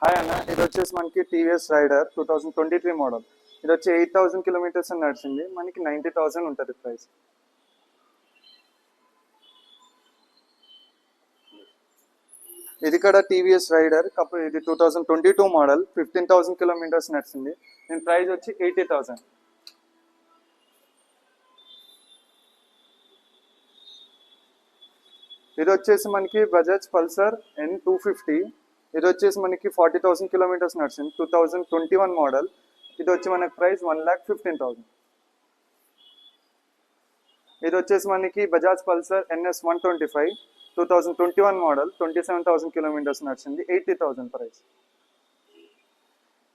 Hi అన్న, ఇది వచ్చేసి మనకి టీవీఎస్ రైడర్ 2023 మోడల్. ఇది వచ్చి 8000 కిలోమీటర్స్ అని నడిచింది. మనకి 90,000 ఉంటుంది ప్రైస్. ఇది కూడా టీవీఎస్ రైడర్ ఇది 2022 మోడల్, 15,000 కిలోమీటర్స్ నడిచింది. దీని ప్రైస్ వచ్చి 80,000. ఇది వచ్చేసి మనకి బజాజ్ పల్సర్ N250. ఇది వచ్చేసి మనకి 40,000 కిలోమీటర్స్ నడిచింది. 2021 మోడల్. ఇది వచ్చి మనకి ప్రైస్ 1,15,000. ఇది వచ్చేసి మనకి Bajaj Pulsar NS125 2021 model, 27,000 kilometres నడిచింది. 80,000 ప్రైస్.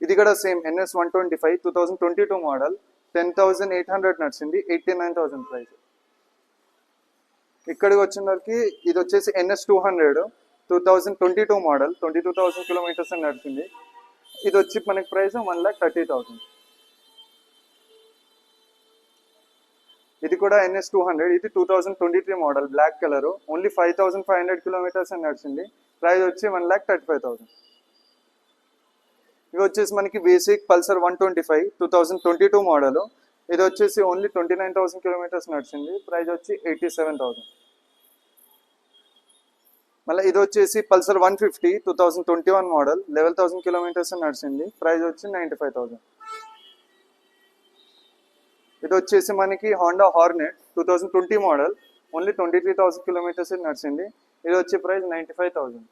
ఇది కూడా సేమ్ NS125 2022 మోడల్, 10,800 నడిచింది. 89,000 ప్రైస్. ఇక్కడికి వచ్చిన వరకు ఇది వచ్చేసి NS200 2022 మోడల్, 22,000 కిలోమీటర్స్ నడిచింది. ఇది వచ్చి మనకి ప్రైస్ 1,30,000. ఇది కూడా NS200, ఇది 2023 model, black colour, only 5,500 kilometres నడిచింది. ప్రైస్ వచ్చి 1,35,000. ఇవి వచ్చేసి మనకి బేసిక్ పల్సర్ 125 2022 మోడల్. ఇది వచ్చేసి ఓన్లీ 29,000 కిలోమీటర్స్ నడిచింది. ప్రైస్ వచ్చి 87,000. మళ్ళీ ఇది వచ్చేసి పల్సర్ 150 2021 మోడల్, 11,000 కిలోమీటర్స్ నడిచింది. ప్రైస్ వచ్చి 95,000. ఇది వచ్చేసి మనకి Honda Hornet 2020 model, only 23,000 kilometres నడిచింది. ఇది వచ్చే ప్రైస్ 95,000.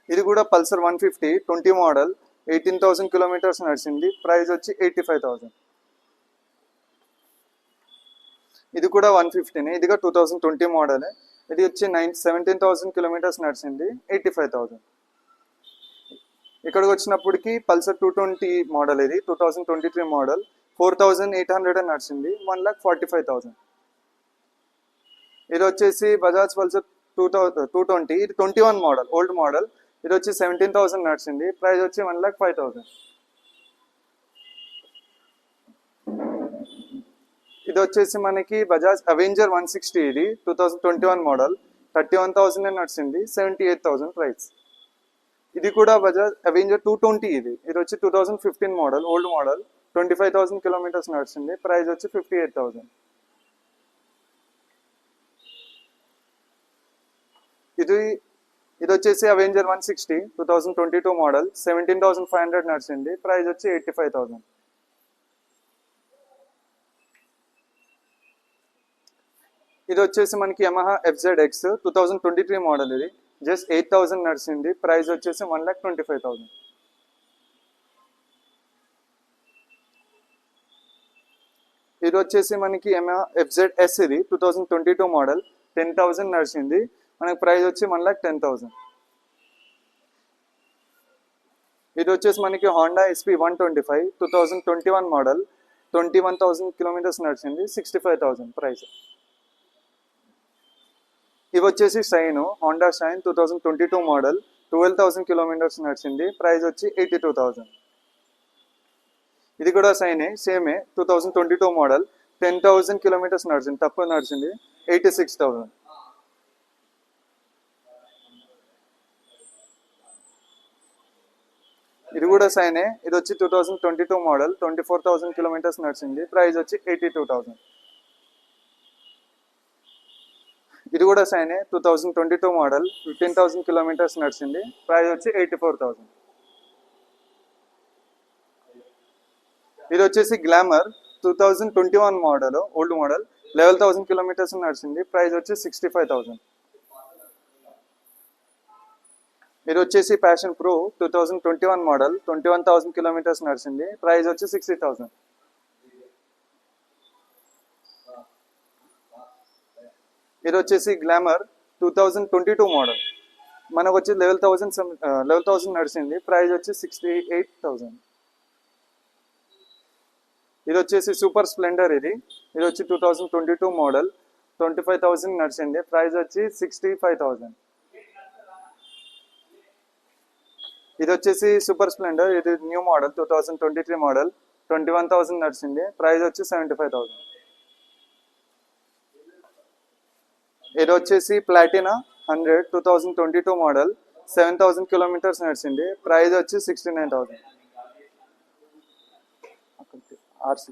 ఇది కూడా పల్సర్ 150 20 మోడల్, 18,000 కిలోమీటర్స్ నడిచింది. ప్రైస్ వచ్చి 85,000. ఇది కూడా 150నే. ఇది కూడా 2020 మోడల్. ఇది వచ్చి 17,000 కిలోమీటర్స్ నడిచింది. 85,000. ఇక్కడికి వచ్చినప్పటికి పల్సర్ 220 మోడల్, ఇది 2023 మోడల్, 4,800 నడిచింది. 1,45,000. ఇది వచ్చేసి బజాజ్ పల్సర్ 220, ఇది 21 మోడల్, ఓల్డ్ మోడల్. ఇది వచ్చి 17,000 నడిచింది. ప్రైస్ వచ్చి 1,05,000. ఇది వచ్చేసి మనకి బజాజ్ అవెంజర్ 160, ఇది 2021 మోడల్, 31,000 నడిచింది. 78,000 ప్రైస్. ఇది కూడా బజాజ్ అవెంజర్ 220, ఇది వచ్చి 2015 మోడల్, ఓల్డ్ మోడల్, 25,000 కిలోమీటర్స్ నడిచింది. ప్రైస్ వచ్చి 58,000. ఇది వచ్చేసి అవెంజర్ 160 2022 మోడల్, 17,500 నడిచింది. ప్రైస్ వచ్చి 85,000. ఇది వచ్చేసి మనకి యమహా FZX 2023 మోడల్, ఇది జస్ట్ 8,000 నడిచింది. ప్రైస్ వచ్చేసి 1,25,000. ఇది వచ్చేసి మనకి యమహా FZS, ఇది 2022 మోడల్, 10,000 నడిచింది. మనకి ప్రైస్ వచ్చి 1,10,000. ఇది వచ్చేసి మనకి హోండా SP 125 2021 మోడల్, 21,000 కిలోమీటర్స్ నడిచింది. 65,000 ప్రైస్. ఇవి వచ్చేసి shine, Honda shine 2022 model, 12,000 kilometres నడిచింది. ప్రైస్ వచ్చి 82,000. ఇది కూడా షైనే, సేమే, 2022 మోడల్, 10,000 కిలోమీటర్స్ నడిచింది, తక్కువ నడిచింది. 86,000. ఇది కూడా షైనే. ఇది వచ్చి 2022 మోడల్, 24,000 కిలోమీటర్స్ నడిచింది. ప్రైస్ వచ్చి 82,000. ఇది కూడా షైనే, 2022 మోడల్, 15,000 కిలోమీటర్స్ నడిచింది. ప్రైస్ వచ్చి 84,000. ఇది వచ్చేసి glamour 2021 model, old model, 11,000 kilometres నడిచింది. ప్రైస్ వచ్చి 65,000. ఇది వచ్చేసి ప్యాషన్ ప్రో 2021 మోడల్, 21,000 కిలోమీటర్స్ నడిచింది. ప్రైస్ వచ్చి 60,000. ఇది వచ్చేసి గ్లామర్ 2022 మోడల్, మనకు వచ్చి 11,000 నడిచింది. ప్రైస్ వచ్చి 68,000. ఇది వచ్చేసి సూపర్ స్ప్లెండర్, ఇది వచ్చి 2022 మోడల్, 25,000 నడిచింది. ప్రైస్ వచ్చి 65,000. ఇది వచ్చేసి సూపర్ స్ప్లెండర్, ఇది న్యూ మోడల్, 2023 మోడల్, 21,000 నడిచింది. ప్రైస్ వచ్చి 75,000. ఇది వచ్చేసి ప్లాటినా హండ్రెడ్ 2022 మోడల్ 7000 కిలోమీటర్స్ నడిచింది. ప్రైస్ వచ్చి 69,000. ఆర్సీ.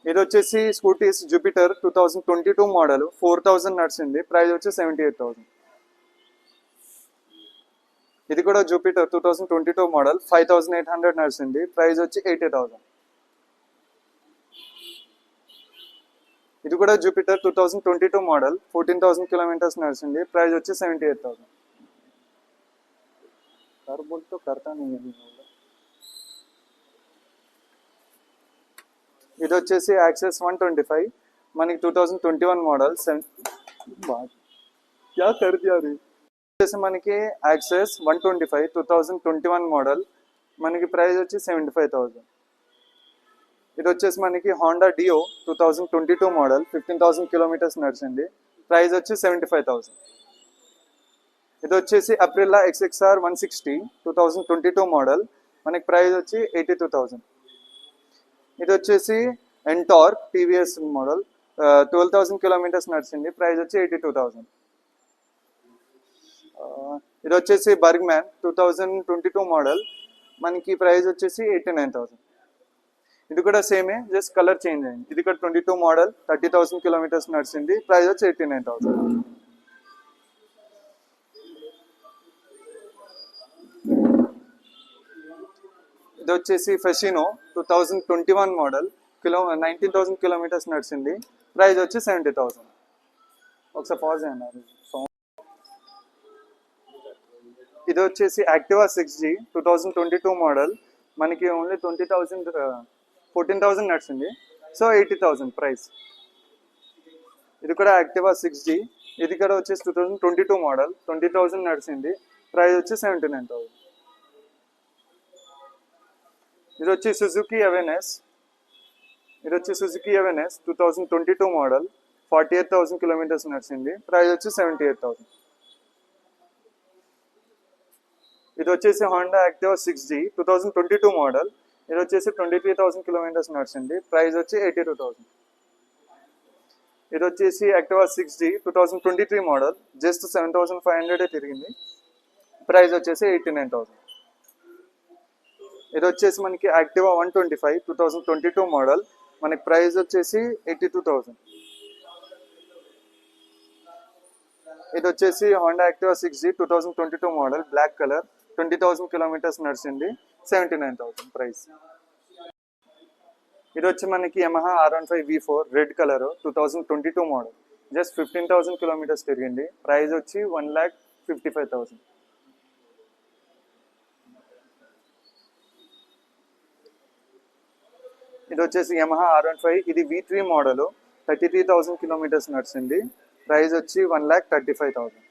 ఇది వచ్చేసి స్కూటీస్ జూపిటర్ 2022 మోడల్ 4000 నడిచింది. ప్రైస్ వచ్చి 78,000. ఇది కూడా జూపిటర్ 2022 మోడల్ 5800 నడిచింది. ప్రైస్ వచ్చి 80,000. ఇది కూడా జూపిటర్ 2022 మోడల్ 14,000 కిలోమీటర్స్ నడిచింది. ప్రైస్ వచ్చి 78,000. కార్బోల్తో కర్తా ఇది వచ్చేసి యాక్సెస్ 125 మనకి 2021 మోడల్ వచ్చేసి మనకి యాక్సెస్ 125 2021 మోడల్ మనకి ప్రైస్ వచ్చి 75,000. ఇది వచ్చేసి మనకి హోండా డియో 2022 మోడల్ 15,000 కిలోమీటర్స్ నడిచింది. ప్రైస్ వచ్చి 75,000. ఇది వచ్చేసి అప్రిల్లా XXR 160 2022 మోడల్ మనకి ప్రైస్ వచ్చి 82,000. ఇది వచ్చేసి ఎంటార్క్ టీవీఎస్ మోడల్ 12,000 కిలోమీటర్స్ నడిచింది. ప్రైస్ వచ్చి 82,000. ఇది వచ్చేసి బర్గ్మ్యాన్ 2022 మోడల్ మనకి ప్రైస్ వచ్చేసి 89,000. ఇది కూడా సేమే, జస్ట్ కలర్ చేంజ్ అయింది. ఇది కూడా 22 మోడల్ 30,000 కిలోమీటర్స్ నడిచింది. ప్రైస్ వచ్చి 89,000. ఇది వచ్చేసి ఫెషినో 2021 మోడల్ 19,000 కిలోమీటర్స్ నడిచింది. ప్రైస్ వచ్చి 70,000. ఒకసారి పాజ్ అన్నారు. ఇది వచ్చేసి యాక్టివా 6G 2022 మోడల్ మనకి ఓన్లీ 14,000 నడిచింది. So 80,000 price. ఇది కూడా యాక్టివా 6G. ఇది కూడా వచ్చేసి 2022 మోడల్ 20,000 నడిచింది. ప్రైస్ వచ్చి 79,000. ఇది వచ్చి సుజుకి అవేనెస్. ఇది వచ్చి సుజుకి అవేనెస్ 2022 మోడల్ 48,000 కిలోమీటర్స్ నడిచింది. ప్రైస్ వచ్చి 78,000. ఇది వచ్చేసి హోండా యాక్టివా 6G 2022 మోడల్. ఇది వచ్చేసి 23,000 కిలోమీటర్స్ నడిచింది. ప్రైస్ వచ్చి 82,000. ఇది వచ్చేసి యాక్టివా 6G 2023 మోడల్ జస్ట్ 7,500 తిరిగింది. ప్రైస్ వచ్చేసి 89,000. ఇది వచ్చేసి మనకి యాక్టివా 125 2022 మోడల్ మనకి ప్రైస్ వచ్చేసి 82,000. ఇది వచ్చేసి Honda Activa 6G 2022 model black colour 20,000 kilometres నడిచింది. 79,000 ప్రైస్. ఇది వచ్చి మనకి Yamaha R15 V4 red colour 2022 model just 15,000 kilometres తిరిగింది. ప్రైస్ వచ్చి 1,55,000. ఇది వచ్చేసి యమహా R15 ఇది V3 మోడల్ 33,000 కిలోమీటర్స్ నడిచింది. ప్రైస్ వచ్చి 1,35,000.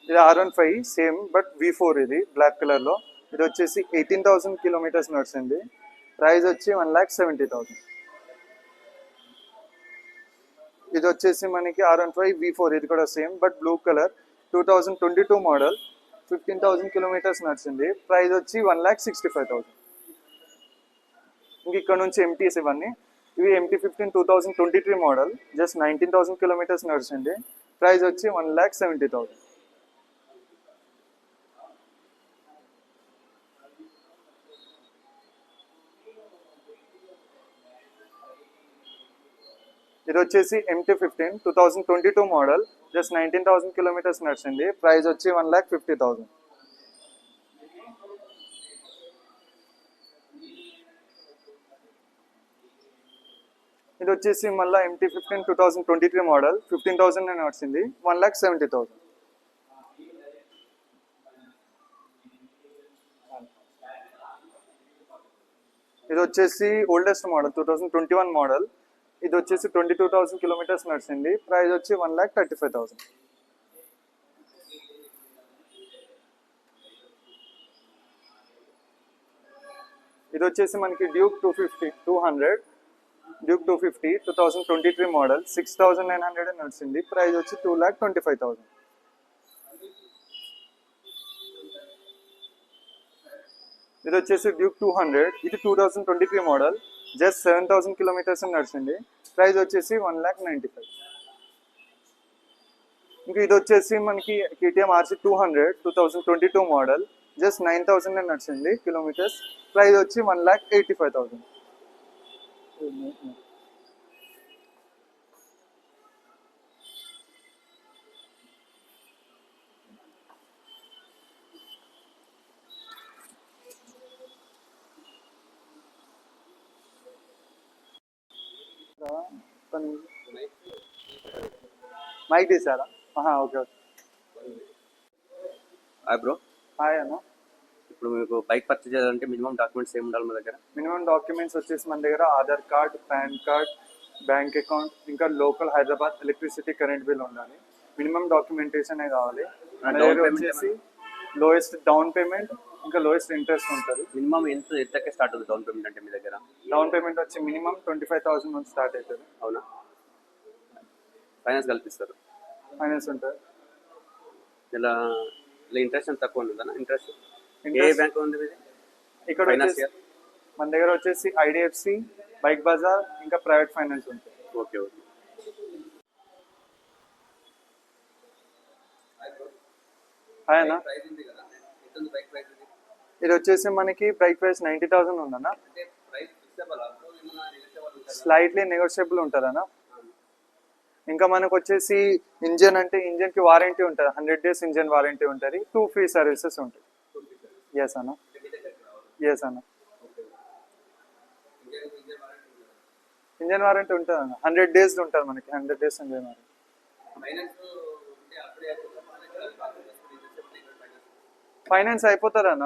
ఇది R15 సేమ్ బట్ V4 ఇది బ్లాక్ కలర్లో. ఇది వచ్చేసి 18,000 కిలోమీటర్స్ నడిచింది. ప్రైస్ వచ్చి 1,70,000. ఇది వచ్చేసి మనకి R15 V4 ఇది కూడా same but blue colour 2022 model 15,000 kilometres నడిచింది. ప్రైస్ వచ్చి 1,65,000. ఇంక ఇక్కడ నుంచి MTs ఇవన్నీ. ఇవి MT15 2023 మోడల్ జస్ట్ 19,000 కిలోమీటర్స్ నడిచింది. ప్రైస్ వచ్చి 1,70,000. ఇది వచ్చేసి MT15 2022 మోడల్ జస్ట్ 19,000 కిలోమీటర్స్ నడిచింది. ప్రైస్ వచ్చి 1,50,000. ఇది వచ్చేసి మళ్ళీ MT15 2023 మోడల్ 15,000 నడిచింది. 1,70,000. ఇది వచ్చేసి ఓల్డెస్ట్ మోడల్ 2021 మోడల్. ఇది వచ్చేసి 22,000 కిలోమీటర్స్ నడిచింది. ప్రైస్ వచ్చి 1,35,000. ఇది వచ్చేసి మనకి డ్యూక్ 200 డ్యూక్ 250 2023 మోడల్ 6,900 నడిచింది. ప్రైస్ వచ్చి 2,25,000. ఇది వచ్చేసి డ్యూక్ 200 ఇది 2023 మోడల్ జస్ట్ 7000 కిలోమీటర్స్ నడిచింది. ప్రైస్ వచ్చేసి 1,95,000. ఇంకా ఇది వచ్చేసి మనకి కేటీఎం ఆర్సీ 200 2022 మోడల్, జస్ట్ 9,000 నడిచింది కిలోమీటర్స్. ప్రైస్ వచ్చి 1,85,000. మైక్ తీసారా? Okay okay. Hi bro. Hi అన్న. ఇప్పుడు మీకు బైక్ పర్చేజ్ చేయాలంటే మినిమం డాక్యుమెంట్స్ ఏమి ఉండాలి మా దగ్గర? మినిమం డాక్యుమెంట్స్ వచ్చేసి మన దగ్గర Aadhaar card, PAN card, bank account, ఇంకా local Hyderabad electricity current bill ఉండాలి. మినిమం డాక్యుమెంటేషన్ కావాలి. మన దగ్గర వచ్చేసి లోయెస్ట్ డౌన్ పేమెంట్, ఇంకా లోయెస్ట్ ఇంట్రెస్ట్ ఉంటుంది. మినిమం ఎంతకే స్టార్ట్ అవుతుంది డౌన్ పేమెంట్ అంటే మీ దగ్గర? డౌన్ పేమెంట్ వచ్చి మినిమం 25,000 నుంచి స్టార్ట్ అవుతుంది. అవునా? ఫైనాన్స్ కల్పిస్తారు? ఫైనాన్స్ ఉంటుంది. ఇలా ఇంట్రెస్ట్ అంత తక్కువ ఉంటుందా? ఇంట్రెస్ట్ ఏ బ్యాంక్ ఉంది మీది ఇక్కడ? మన దగ్గర వచ్చేసి ఐడిఎఫ్సి, బైక్ బజార్, ఇంకా ప్రైవేట్ ఫైనాన్స్ ఉంటుంది. Okay okay. హాయ్ అన్న. ఇది వచ్చేసి మనకి బైక్ ప్రైస్ 90,000 ఉందన్న. స్లైట్లీ నెగోషియబుల్ ఉంటుంది అన్న. ఇంకా మనకు వచ్చేసి ఇంజన్ అంటే ఇంజన్కి వారంటీ ఉంటుంది, 100 days ఇంజన్ వారంటీ ఉంటుంది, 2 ఫ్రీ సర్వీసెస్ ఉంటాయి. ఎస్ అన్న. ఎస్ అన్న. ఇంజన్ వారంటీ ఉంటుంది అన్న, 100 days ఉంటుంది మనకి, 100 days ఇంజన్ వారంటీ. ఫైనాన్స్ అయిపోతుంది అన్న.